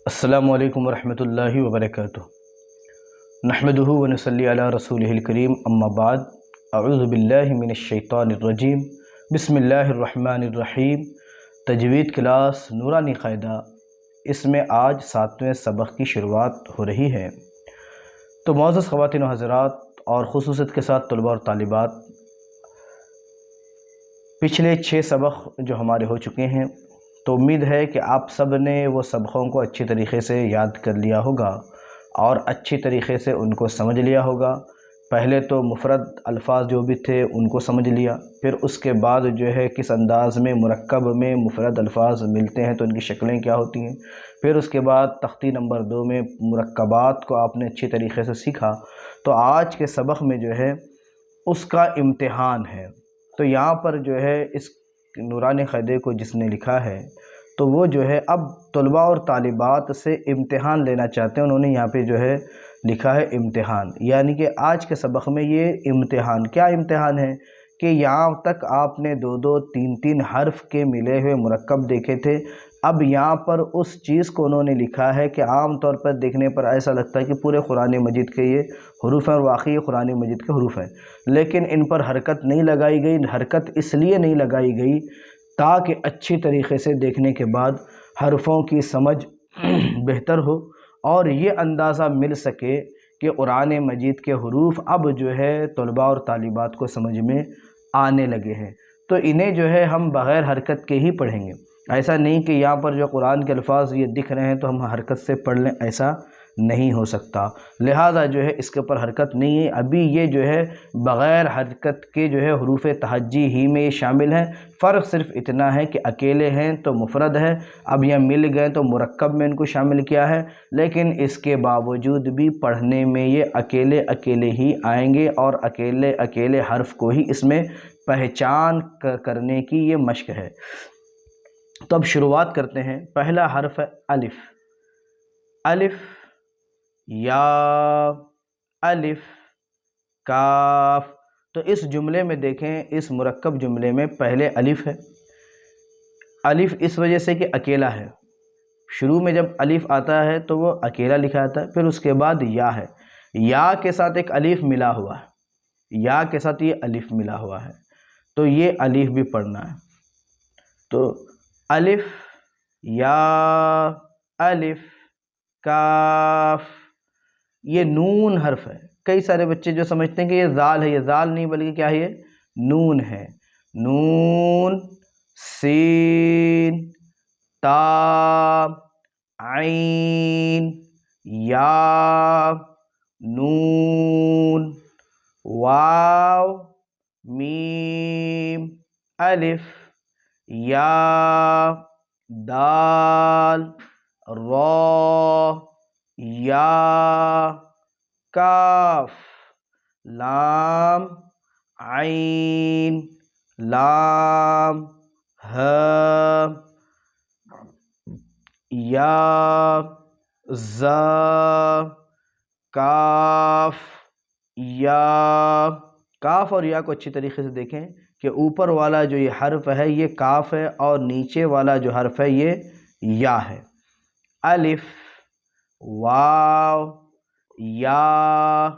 السلام علیکم ورحمۃ اللہ وبرکاتہ۔ نحمدہ ونصلی علی رسولہ الکریم، اما بعد، اعوذ باللہ من الشیطان الرجیم، بسم اللہ الرحمن الرحیم۔ تجوید کلاس نورانی قاعدہ، اس میں آج 7ویں سبق کی شروعات ہو رہی ہے۔ تو معزز خواتین و حضرات اور خصوصیت کے ساتھ طلباء اور طالبات، پچھلے 6 سبق جو ہمارے ہو چکے ہیں، تو امید ہے کہ آپ سب نے وہ سبقوں کو اچھی طریقے سے یاد کر لیا ہوگا اور اچھی طریقے سے ان کو سمجھ لیا ہوگا۔ پہلے تو مفرد الفاظ جو بھی تھے ان کو سمجھ لیا، پھر اس کے بعد جو ہے کس انداز میں مرکب میں مفرد الفاظ ملتے ہیں تو ان کی شکلیں کیا ہوتی ہیں، پھر اس کے بعد تختی نمبر 2 میں مرکبات کو آپ نے اچھی طریقے سے سیکھا۔ تو آج کے سبق میں جو ہے اس کا امتحان ہے۔ تو یہاں پر جو ہے اس نورانی قاعدے کو جس نے لکھا ہے، تو وہ جو ہے اب طلباء اور طالبات سے امتحان لینا چاہتے ہیں۔ انہوں نے یہاں پہ جو ہے لکھا ہے امتحان، یعنی کہ آج کے سبق میں یہ امتحان کیا امتحان ہے کہ یہاں تک آپ نے 2 3 حرف کے ملے ہوئے مرکب دیکھے تھے، اب یہاں پر اس چیز کو انہوں نے لکھا ہے کہ عام طور پر دیکھنے پر ایسا لگتا ہے کہ پورے قرآن مجید کے یہ حروف ہیں، اور واقعی یہ قرآن مجید کے حروف ہیں، لیکن ان پر حرکت نہیں لگائی گئی۔ حرکت اس لیے نہیں لگائی گئی تاکہ اچھی طریقے سے دیکھنے کے بعد حرفوں کی سمجھ بہتر ہو اور یہ اندازہ مل سکے کہ قرآن مجید کے حروف اب جو ہے طلباء اور طالبات کو سمجھ میں آنے لگے ہیں۔ تو انہیں جو ہے ہم بغیر حرکت کے ہی پڑھیں گے، ایسا نہیں کہ یہاں پر جو قرآن کے الفاظ یہ دکھ رہے ہیں تو ہم حرکت سے پڑھ لیں، ایسا نہیں ہو سکتا۔ لہذا جو ہے اس کے اوپر حرکت نہیں ہے، ابھی یہ جو ہے بغیر حرکت کے جو ہے حروف تہجی ہی میں یہ شامل ہیں۔ فرق صرف اتنا ہے کہ اکیلے ہیں تو مفرد ہے، اب یہ مل گئے تو مرکب میں ان کو شامل کیا ہے، لیکن اس کے باوجود بھی پڑھنے میں یہ اکیلے اکیلے ہی آئیں گے اور اکیلے اکیلے حرف کو ہی اس میں پہچان کرنے کی یہ مشق ہے۔ تو اب شروعات کرتے ہیں۔ پہلا حرف ہے الف۔ الف، یا، الف، کاف۔ تو اس جملے میں دیکھیں، اس مرکب جملے میں پہلے الف ہے۔ الف اس وجہ سے کہ اکیلا ہے، شروع میں جب الف آتا ہے تو وہ اکیلا لکھا جاتا ہے، پھر اس کے بعد یا ہے، یا کے ساتھ ایک الف ملا ہوا ہے، یا کے ساتھ یہ الف ملا ہوا ہے، تو یہ الف بھی پڑھنا ہے۔ تو الف، یا، الف، کاف۔ یہ نون حرف ہے۔ کئی سارے بچے جو سمجھتے ہیں کہ یہ ذال ہے، یہ ذال نہیں بلکہ کیا ہے، یہ نون ہے۔ نون، سین، تا، عین، یا، نون، واو، میم، الف، یا، دال، را، یا، کاف، لام، عین، لام، ہ، یا، زا، کاف، یا۔ کاف اور یا کو اچھی طریقے سے دیکھیں کہ اوپر والا جو یہ حرف ہے یہ کاف ہے اور نیچے والا جو حرف ہے یہ یا ہے۔ الف، واو، یا،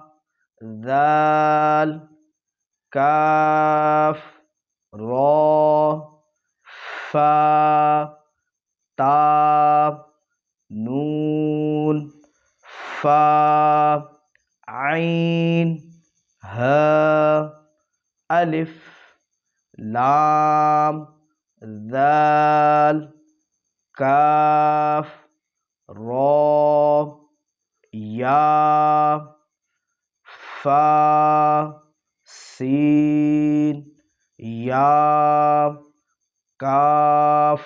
ذال، کاف، را، فا، تا، نون، فا، عین، ہ، الف، لام، ذال، کاف، را، یا، فا، سین، یا، کاف،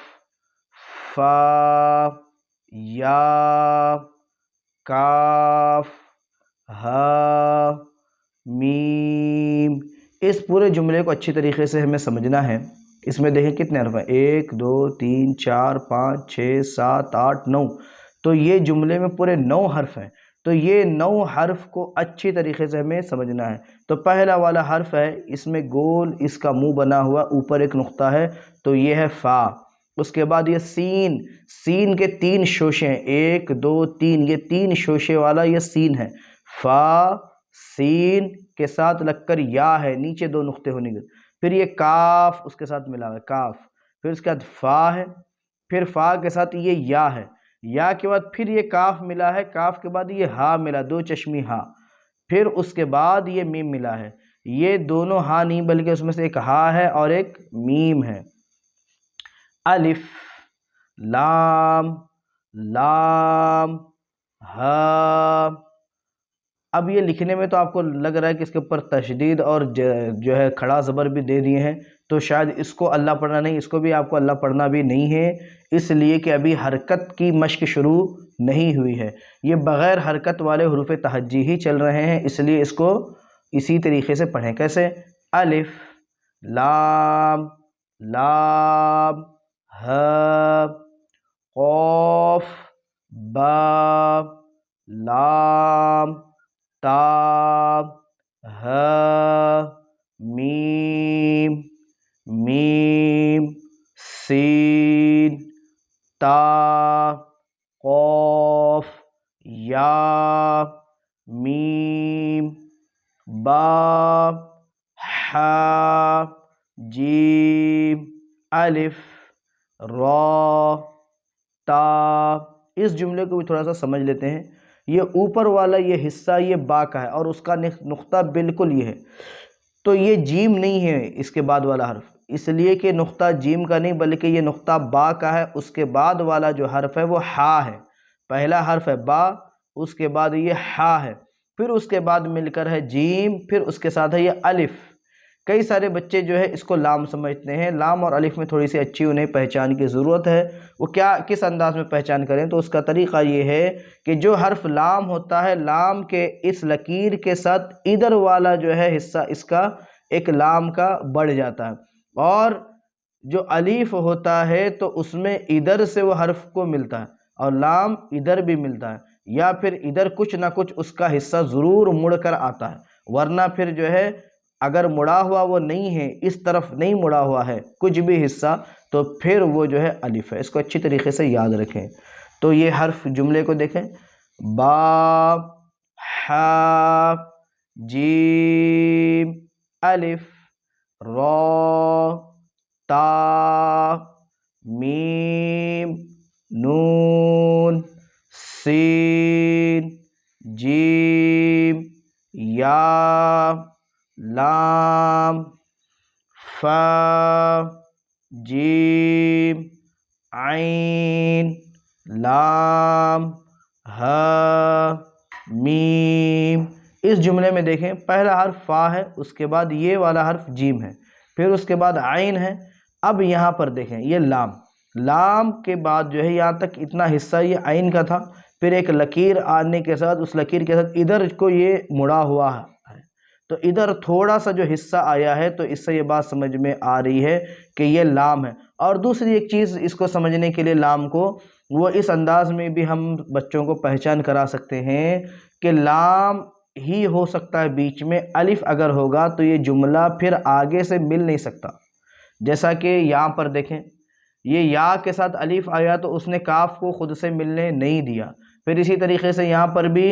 فا، یا، کاف، ہا، میم۔ اس پورے جملے کو اچھی طریقے سے ہمیں سمجھنا ہے۔ اس میں دیکھیں کتنے حرف ہیں، 1 2 3 4 5 6 7 8 9۔ تو یہ جملے میں پورے 9 حرف ہیں، تو یہ 9 حرف کو اچھی طریقے سے ہمیں سمجھنا ہے۔ تو پہلا والا حرف ہے، اس میں گول اس کا منہ بنا ہوا، اوپر ایک نقطہ ہے، تو یہ ہے فا۔ اس کے بعد یہ سین، سین کے 3 شوشے ہیں، 1 2 3، یہ 3 شوشے والا یہ سین ہے۔ فا، سین کے ساتھ لگ کر یا ہے، نیچے 2 نقطے ہونے کے، پھر یہ کاف اس کے ساتھ ملا ہوا ہے، کاف، پھر اس کے بعد فا ہے، پھر فا کے ساتھ یہ یا ہے، یا کے بعد پھر یہ کاف ملا ہے، کاف کے بعد یہ ہا ملا، 2 چشمی ہا، پھر اس کے بعد یہ میم ملا ہے۔ یہ دونوں ہا نہیں بلکہ اس میں سے ایک ہا ہے اور ایک میم ہے۔ الف، لام، لام، ہا۔ اب یہ لکھنے میں تو آپ کو لگ رہا ہے کہ اس کے اوپر تشدید اور جو ہے کھڑا زبر بھی دے دیے ہیں، تو شاید اس کو اللہ پڑھنا نہیں، اس کو بھی آپ کو اللہ پڑھنا بھی نہیں ہے، اس لیے کہ ابھی حرکت کی مشق شروع نہیں ہوئی ہے، یہ بغیر حرکت والے حروف تہجی ہی چل رہے ہیں، اس لیے اس کو اسی طریقے سے پڑھیں۔ کیسے؟ الف، لام، لام، ہا، قاف، با، لام، تا، ہا، میم، میم، سین، تا، قاف، یا، میم، با، حا، جیم، الف، را، تا۔ اس جملے کو بھی تھوڑا سا سمجھ لیتے ہیں۔ یہ اوپر والا یہ حصہ یہ با کا ہے اور اس کا نقطہ بالکل یہ ہے، تو یہ جیم نہیں ہے اس کے بعد والا حرف، اس لیے کہ نقطہ جیم کا نہیں بلکہ یہ نقطہ با کا ہے، اس کے بعد والا جو حرف ہے وہ ہا ہے، پہلا حرف ہے با، اس کے بعد یہ ہا ہے، پھر اس کے بعد مل کر ہے جیم، پھر اس کے ساتھ ہے یہ الف۔ کئی سارے بچے جو ہے اس کو لام سمجھتے ہیں، لام اور الف میں تھوڑی سی اچھی انہیں پہچان کی ضرورت ہے۔ وہ کس انداز میں پہچان کریں؟ تو اس کا طریقہ یہ ہے کہ جو حرف لام ہوتا ہے، لام کے اس لکیر کے ساتھ ادھر والا جو ہے حصہ اس کا ایک لام کا بڑھ جاتا ہے، اور جو الف ہوتا ہے تو اس میں ادھر سے وہ حرف کو ملتا ہے اور لام ادھر بھی ملتا ہے، یا پھر ادھر کچھ نہ کچھ اس کا حصہ ضرور مڑ کر آتا ہے، ورنہ پھر جو ہے اگر مڑا ہوا وہ نہیں ہے، اس طرف نہیں مڑا ہوا ہے کچھ بھی حصہ، تو پھر وہ جو ہے الف ہے۔ اس کو اچھی طریقے سے یاد رکھیں۔ تو یہ حرف جملے کو دیکھیں، با، حا، جیم، الف، را، تا، میم، نون، سین، جیم، یا، لام، فا، جیم، عین، لام، ہا، میم۔ اس جملے میں دیکھیں پہلا حرف فا ہے، اس کے بعد یہ والا حرف جیم ہے، پھر اس کے بعد عین ہے۔ اب یہاں پر دیکھیں یہ لام، لام کے بعد جو ہے یہاں تک اتنا حصہ یہ عین کا تھا، پھر ایک لکیر آنے کے ساتھ اس لکیر کے ساتھ ادھر کو یہ مڑا ہوا ہے، تو ادھر تھوڑا سا جو حصہ آیا ہے، تو اس سے یہ بات سمجھ میں آ رہی ہے کہ یہ لام ہے۔ اور دوسری ایک چیز اس کو سمجھنے کے لیے لام کو وہ اس انداز میں بھی ہم بچوں کو پہچان کرا سکتے ہیں کہ لام ہی ہو سکتا ہے بیچ میں، الف اگر ہوگا تو یہ جملہ پھر آگے سے مل نہیں سکتا۔ جیسا کہ یہاں پر دیکھیں یہ یا کے ساتھ الف آیا تو اس نے کاف کو خود سے ملنے نہیں دیا، پھر اسی طریقے سے یہاں پر بھی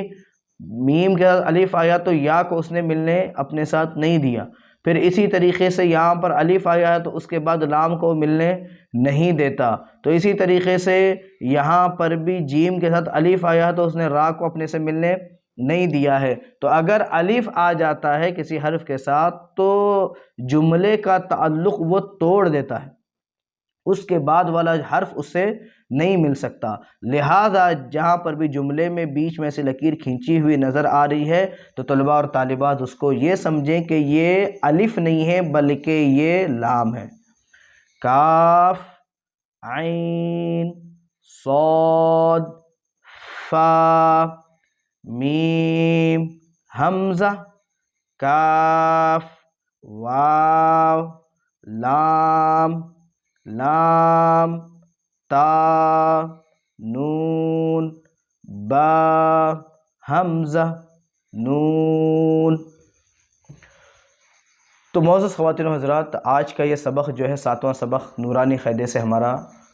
میم کے ساتھ الف آیا تو یا کو اس نے ملنے اپنے ساتھ نہیں دیا، پھر اسی طریقے سے یہاں پر الف آیا ہے تو اس کے بعد لام کو ملنے نہیں دیتا، تو اسی طریقے سے یہاں پر بھی جیم کے ساتھ الف آیا ہے تو اس نے را کو اپنے سے ملنے نہیں دیا ہے۔ تو اگر الف آ جاتا ہے کسی حرف کے ساتھ تو جملے کا تعلق وہ توڑ دیتا ہے، اس کے بعد والا حرف اس سے نہیں مل سکتا، لہذا جہاں پر بھی جملے میں بیچ میں سے لکیر کھینچی ہوئی نظر آ رہی ہے تو طلباء اور طالبات اس کو یہ سمجھیں کہ یہ الف نہیں ہے بلکہ یہ لام ہے۔ کاف، عین، صاد، فا، میم، حمزہ، کاف، واو، لام، لام، تا، نون، با، حمزہ، نون۔ تو معزز خواتین و حضرات، آج کا یہ سبق جو ہے 7واں سبق نورانی قاعدے سے ہمارا